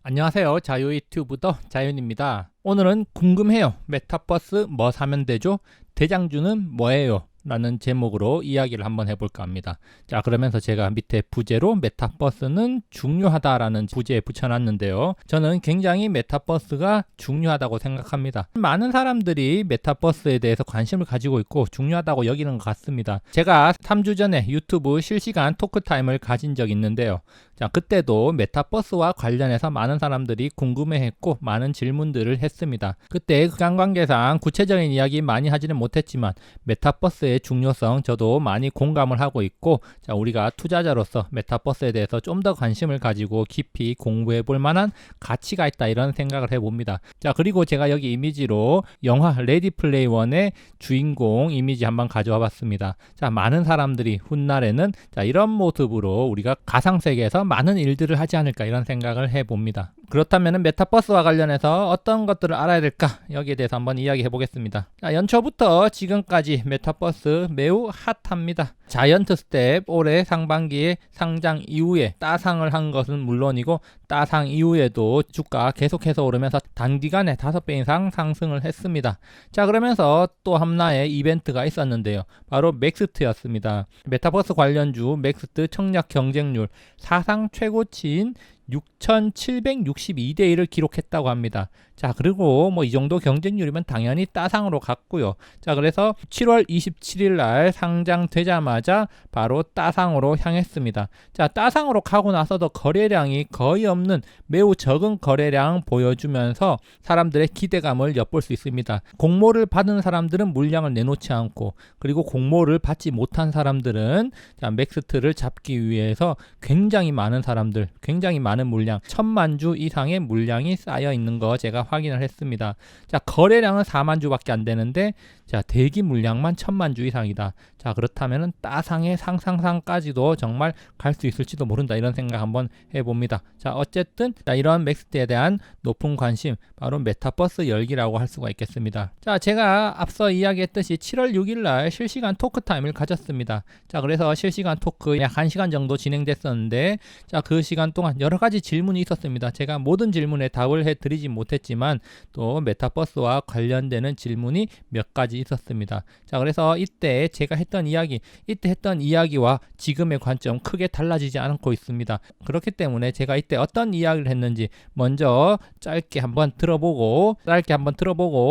안녕하세요. 자유유튜브더 자윤입니다. 오늘은 궁금해요. 메타버스 뭐 사면 되죠? 대장주는 뭐예요? 라는 제목으로 이야기를 한번 해볼까 합니다. 자, 그러면서 제가 밑에 부제로 메타버스는 중요하다라는 부제에 붙여놨는데요. 저는 굉장히 메타버스가 중요하다고 생각합니다. 많은 사람들이 메타버스에 대해서 관심을 가지고 있고 중요하다고 여기는 것 같습니다. 제가 3주 전에 유튜브 실시간 토크타임을 가진 적이 있는데요. 자, 그때도 메타버스와 관련해서 많은 사람들이 궁금해했고 많은 질문들을 했습니다. 그때 시간 관계상 구체적인 이야기 많이 하지는 못했지만 메타버스의 중요성 저도 많이 공감을 하고 있고, 자, 우리가 투자자로서 메타버스에 대해서 좀 더 관심을 가지고 깊이 공부해 볼 만한 가치가 있다, 이런 생각을 해봅니다. 자, 그리고 제가 여기 이미지로 영화 레디 플레이 원의 주인공 이미지 한번 가져와 봤습니다. 자, 많은 사람들이 훗날에는 자, 이런 모습으로 우리가 가상세계에서 많은 일들을 하지 않을까, 이런 생각을 해봅니다. 그렇다면 메타버스와 관련해서 어떤 것들을 알아야 될까, 여기에 대해서 한번 이야기해 보겠습니다. 자, 연초부터 지금까지 메타버스 매우 핫합니다. 자이언트 스텝 올해 상반기에 상장 이후에 따상을 한 것은 물론이고 따상 이후에도 주가 계속해서 오르면서 단기간에 5배 이상 상승을 했습니다. 자, 그러면서 또 하나의 이벤트가 있었는데요. 바로 맥스트였습니다. 메타버스 관련주 맥스트 청약 경쟁률 사상 최고치인 6,762대 1을 기록했다고 합니다. 자, 그리고 뭐 이 정도 경쟁률이면 당연히 따상으로 갔고요. 자, 그래서 7월 27일 날 상장되자마자 바로 따상으로 향했습니다. 자, 따상으로 가고 나서도 거래량이 거의 없는 매우 적은 거래량 보여주면서 사람들의 기대감을 엿볼 수 있습니다. 공모를 받은 사람들은 물량을 내놓지 않고, 그리고 공모를 받지 못한 사람들은 자, 맥스트를 잡기 위해서 굉장히 많은 사람들, 굉장히 많은 물량, 1000만 주 이상의 물량이 쌓여 있는 거 제가 확인을 했습니다. 자, 거래량은 4만 주밖에 안 되는데 자, 대기 물량만 1000만 주 이상이다. 자, 그렇다면 따상의 상상상까지도 정말 갈 수 있을지도 모른다, 이런 생각 한번 해봅니다. 자, 어쨌든 자, 이런 맥스트에 대한 높은 관심, 바로 메타버스 열기라고 할 수가 있겠습니다. 자, 제가 앞서 이야기했듯이 7월 6일 날 실시간 토크 타임을 가졌습니다. 자, 그래서 실시간 토크 약 1시간 정도 진행됐었는데, 자, 그 시간 동안 여러 가지 질문이 있었습니다. 제가 모든 질문에 답을 해드리지 못했지만 또 메타버스와 관련되는 질문이 몇 가지 있었습니다. 자, 그래서 이때 제가 했던 이야기와 지금의 관점 크게 달라지지 않고 있습니다. 그렇기 때문에 제가 이때 어떤 이야기를 했는지 먼저 짧게 한번 들어보고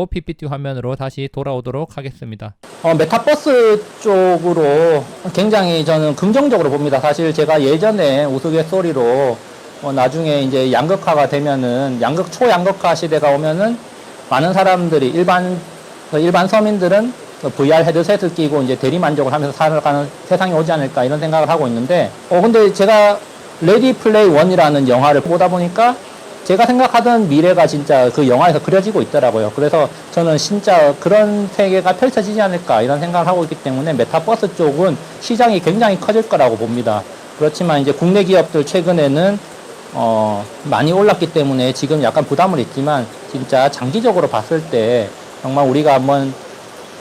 PPT 화면으로 다시 돌아오도록 하겠습니다. 메타버스 쪽으로 굉장히 저는 긍정적으로 봅니다. 사실 제가 예전에 우스갯소리로 나중에 이제 양극화가 되면은 초양극화 시대가 오면은 많은 사람들이 일반 서민들은 VR 헤드셋을 끼고 이제 대리만족을 하면서 살아가는 세상이 오지 않을까, 이런 생각을 하고 있는데, 근데 제가 레디 플레이 원이라는 영화를 보다 보니까 제가 생각하던 미래가 진짜 그 영화에서 그려지고 있더라고요. 그래서 저는 진짜 그런 세계가 펼쳐지지 않을까, 이런 생각을 하고 있기 때문에 메타버스 쪽은 시장이 굉장히 커질 거라고 봅니다. 그렇지만 이제 국내 기업들 최근에는 많이 올랐기 때문에 지금 약간 부담을 있지만 진짜 장기적으로 봤을 때 정말 우리가 한번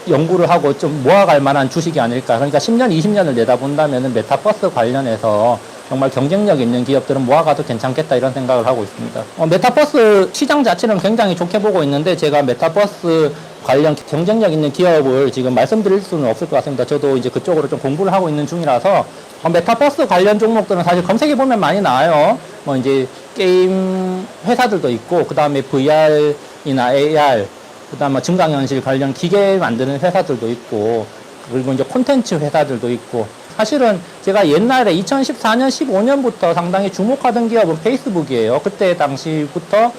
연구를 하고 좀 모아갈 만한 주식이 아닐까. 그러니까 10년, 20년을 내다본다면 메타버스 관련해서 정말 경쟁력 있는 기업들은 모아가도 괜찮겠다, 이런 생각을 하고 있습니다. 메타버스 시장 자체는 굉장히 좋게 보고 있는데 제가 메타버스 관련 경쟁력 있는 기업을 지금 말씀드릴 수는 없을 것 같습니다. 저도 이제 그쪽으로 좀 공부를 하고 있는 중이라서 메타버스 관련 종목들은 사실 검색해 보면 많이 나와요. 뭐 이제 게임 회사들도 있고, 그 다음에 VR이나 AR, 그 다음에 증강현실 관련 기계 만드는 회사들도 있고, 그리고 이제 콘텐츠 회사들도 있고, 사실은 제가 옛날에 2014년, 15년부터 상당히 주목하던 기업은 페이스북이에요. 그때 당시부터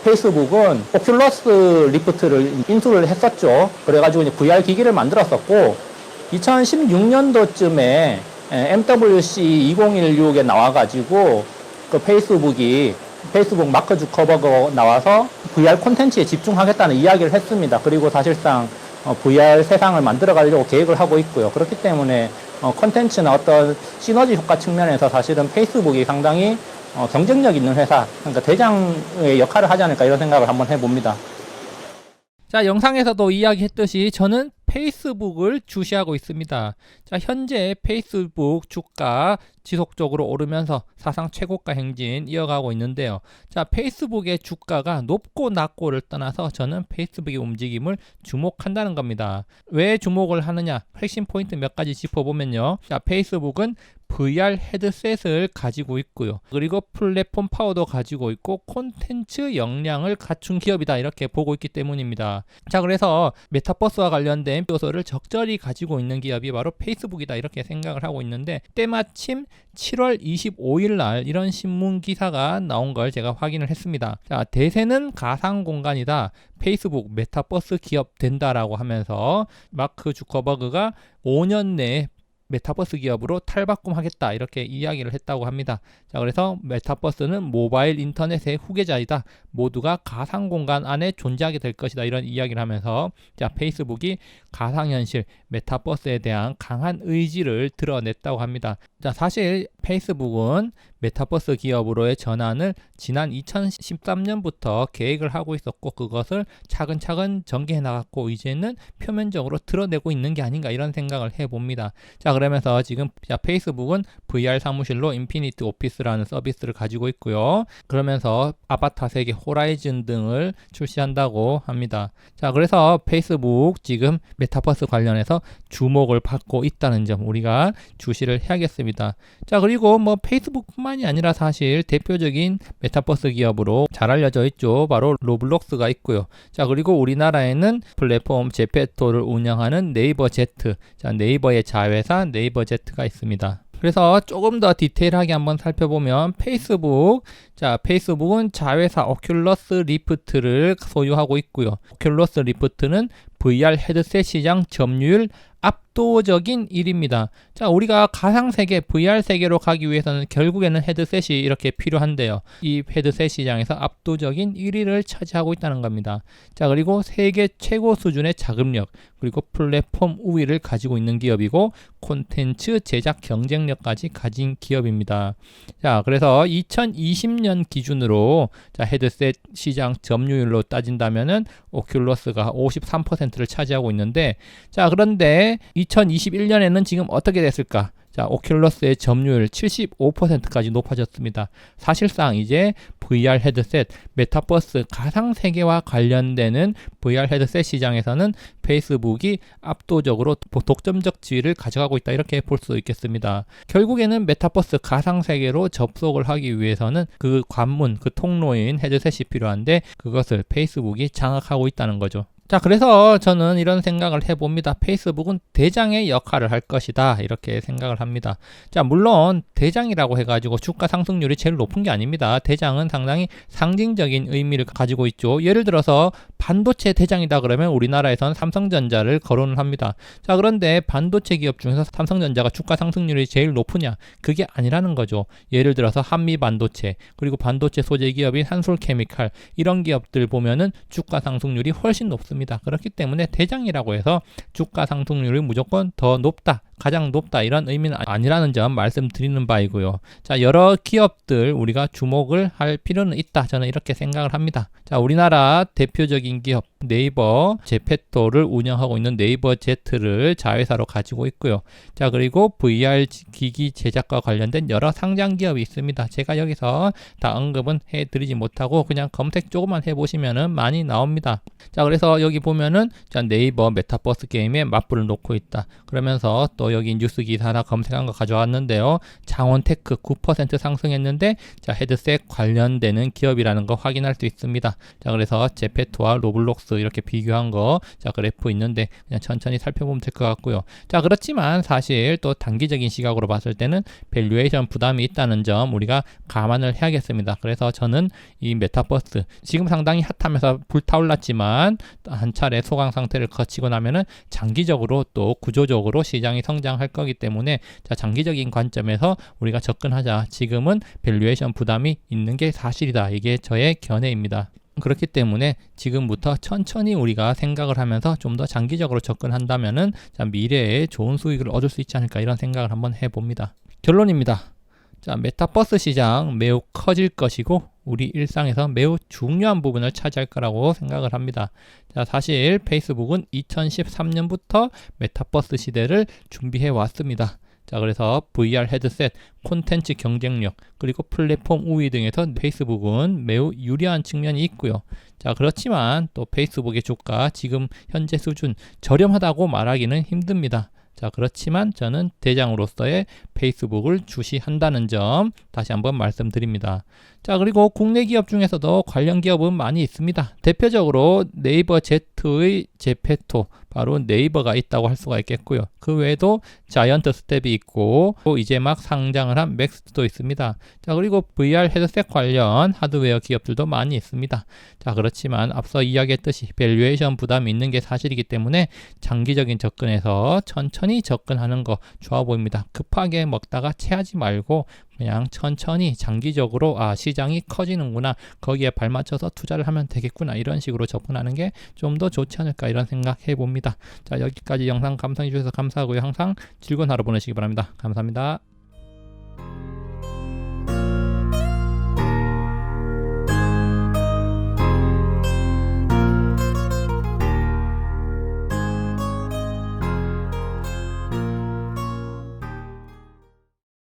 페이스북은 오큘러스 리프트를 인수를 했었죠. 그래가지고 이제 VR 기기를 만들었었고, 2016년도쯤에 MWC 2016에 나와가지고 그 페이스북 마크 주커버거 나와서 VR 콘텐츠에 집중하겠다는 이야기를 했습니다. 그리고 사실상 VR 세상을 만들어 가려고 계획을 하고 있고요. 그렇기 때문에 콘텐츠나 어떤 시너지 효과 측면에서 사실은 페이스북이 상당히 경쟁력 있는 회사, 그러니까 대장의 역할을 하지 않을까, 이런 생각을 한번 해봅니다. 자, 영상에서도 이야기했듯이 저는 페이스북을 주시하고 있습니다. 자, 현재 페이스북 주가 지속적으로 오르면서 사상 최고가 행진 이어가고 있는데요. 자, 페이스북의 주가가 높고 낮고를 떠나서 저는 페이스북의 움직임을 주목한다는 겁니다. 왜 주목을 하느냐? 핵심 포인트 몇 가지 짚어보면요. 자, 페이스북은 VR 헤드셋을 가지고 있고요. 그리고 플랫폼 파워도 가지고 있고 콘텐츠 역량을 갖춘 기업이다 이렇게 보고 있기 때문입니다. 자, 그래서 메타버스와 관련된 요소를 적절히 가지고 있는 기업이 바로 페이스북이다 이렇게 생각을 하고 있는데, 때마침 7월 25일 날 이런 신문 기사가 나온 걸 제가 확인을 했습니다. 자, 대세는 가상 공간이다. 페이스북 메타버스 기업 된다라고 하면서 마크 주커버그가 5년 내에 메타버스 기업으로 탈바꿈하겠다 이렇게 이야기를 했다고 합니다. 자, 그래서 메타버스는 모바일 인터넷의 후계자이다. 모두가 가상공간 안에 존재하게 될 것이다. 이런 이야기를 하면서 자, 페이스북이 가상현실 메타버스에 대한 강한 의지를 드러냈다고 합니다. 자, 사실 페이스북은 메타버스 기업으로의 전환을 지난 2013년부터 계획을 하고 있었고 그것을 차근차근 전개해 나갔고 이제는 표면적으로 드러내고 있는 게 아닌가 이런 생각을 해봅니다. 자, 그러면서 지금 페이스북은 VR 사무실로 인피니티 오피스라는 서비스를 가지고 있고요. 그러면서 아바타 세계 호라이즌 등을 출시한다고 합니다. 자, 그래서 페이스북 지금 메타버스 관련해서 주목을 받고 있다는 점 우리가 주시를 해야겠습니다. 자, 그리고 뭐 페이스북뿐만이 아니라 사실 대표적인 메타버스 기업으로 잘 알려져 있죠. 바로 로블록스가 있고요. 자, 그리고 우리나라에는 플랫폼 제페토를 운영하는 네이버 제트, 자, 네이버의 자회사 네이버 제트가 있습니다. 그래서 조금 더 디테일하게 한번 살펴보면 페이스북은 자회사 오큘러스 리프트를 소유하고 있고요. 오큘러스 리프트는 VR 헤드셋 시장 점유율 압도적인 1위입니다. 자, 우리가 가상세계, VR 세계로 가기 위해서는 결국에는 헤드셋이 이렇게 필요한데요. 이 헤드셋 시장에서 압도적인 1위를 차지하고 있다는 겁니다. 자, 그리고 세계 최고 수준의 자금력, 그리고 플랫폼 우위를 가지고 있는 기업이고 콘텐츠 제작 경쟁력까지 가진 기업입니다. 자, 그래서 2020년 기준으로 자, 헤드셋 시장 점유율로 따진다면은 오큘러스가 53%를 차지하고 있는데, 자, 그런데 2021년에는 지금 어떻게 됐을까? 자, 오큘러스의 점유율 75%까지 높아졌습니다. 사실상 이제 VR 헤드셋, 메타버스 가상세계와 관련되는 VR 헤드셋 시장에서는 페이스북이 압도적으로 독점적 지위를 가져가고 있다 이렇게 볼 수 있겠습니다. 결국에는 메타버스 가상세계로 접속을 하기 위해서는 그 관문, 그 통로인 헤드셋이 필요한데 그것을 페이스북이 장악하고 있다는 거죠. 자, 그래서 저는 이런 생각을 해봅니다. 페이스북은 대장의 역할을 할 것이다 이렇게 생각을 합니다. 자, 물론 대장이라고 해가지고 주가 상승률이 제일 높은 게 아닙니다. 대장은 상당히 상징적인 의미를 가지고 있죠. 예를 들어서 반도체 대장이다 그러면 우리나라에서는 삼성전자를 거론을 합니다. 자, 그런데 반도체 기업 중에서 삼성전자가 주가 상승률이 제일 높으냐? 그게 아니라는 거죠. 예를 들어서 한미 반도체, 그리고 반도체 소재 기업인 한솔케미칼, 이런 기업들 보면은 주가 상승률이 훨씬 높습니다. 그렇기 때문에 대장이라고 해서 주가 상승률이 무조건 더 높다, 가장 높다 이런 의미는 아니라는 점 말씀드리는 바이고요. 자, 여러 기업들 우리가 주목을 할 필요는 있다, 저는 이렇게 생각을 합니다. 자, 우리나라 대표적인 기업 네이버 제페토를 운영하고 있는 네이버 제트를 자회사로 가지고 있고요. 자, 그리고 VR 기기 제작과 관련된 여러 상장 기업이 있습니다. 제가 여기서 다 언급은 해드리지 못하고 그냥 검색 조금만 해보시면은 많이 나옵니다. 자, 그래서 여기 보면은 자, 네이버 메타버스 게임에 맞불을 놓고 있다. 그러면서 또 여기 뉴스 기사 하나 검색한 거 가져왔는데요. 장원테크 9% 상승했는데 자, 헤드셋 관련되는 기업이라는 거 확인할 수 있습니다. 자, 그래서 제페토와 로블록스 이렇게 비교한 거 자, 그래프 있는데 그냥 천천히 살펴보면 될 것 같고요. 자, 그렇지만 사실 또 단기적인 시각으로 봤을 때는 밸류에이션 부담이 있다는 점 우리가 감안을 해야겠습니다. 그래서 저는 이 메타버스 지금 상당히 핫하면서 불타올랐지만 한 차례 소강 상태를 거치고 나면은 장기적으로 또 구조적으로 시장이 성장할 거기 때문에 자, 장기적인 관점에서 우리가 접근하자. 지금은 밸류에이션 부담이 있는 게 사실이다. 이게 저의 견해입니다. 그렇기 때문에 지금부터 천천히 우리가 생각을 하면서 좀 더 장기적으로 접근한다면은 자, 미래에 좋은 수익을 얻을 수 있지 않을까 이런 생각을 한번 해봅니다. 결론입니다. 자, 메타버스 시장 매우 커질 것이고 우리 일상에서 매우 중요한 부분을 차지할 거라고 생각을 합니다. 자, 사실 페이스북은 2013년부터 메타버스 시대를 준비해 왔습니다. 자, 그래서 VR 헤드셋, 콘텐츠 경쟁력, 그리고 플랫폼 우위 등에서 페이스북은 매우 유리한 측면이 있고요. 자, 그렇지만 또 페이스북의 주가 지금 현재 수준 저렴하다고 말하기는 힘듭니다. 자, 그렇지만 저는 대장으로서의 페이스북을 주시한다는 점 다시 한번 말씀드립니다. 자, 그리고 국내 기업 중에서도 관련 기업은 많이 있습니다. 대표적으로 네이버 Z의 제페토, 바로 네이버가 있다고 할 수가 있겠고요. 그 외에도 자이언트 스텝이 있고 또 이제 막 상장을 한 맥스도 있습니다. 자, 그리고 VR 헤드셋 관련 하드웨어 기업들도 많이 있습니다. 자, 그렇지만 앞서 이야기했듯이 밸류에이션 부담이 있는 게 사실이기 때문에 장기적인 접근에서 천천히 접근하는 거 좋아 보입니다. 급하게 먹다가 체하지 말고 그냥 천천히 장기적으로 시장이 커지는구나, 거기에 발맞춰서 투자를 하면 되겠구나, 이런 식으로 접근하는 게 좀 더 좋지 않을까, 이런 생각해 봅니다. 자, 여기까지 영상 감상해 주셔서 감사하고요. 항상 즐거운 하루 보내시기 바랍니다. 감사합니다.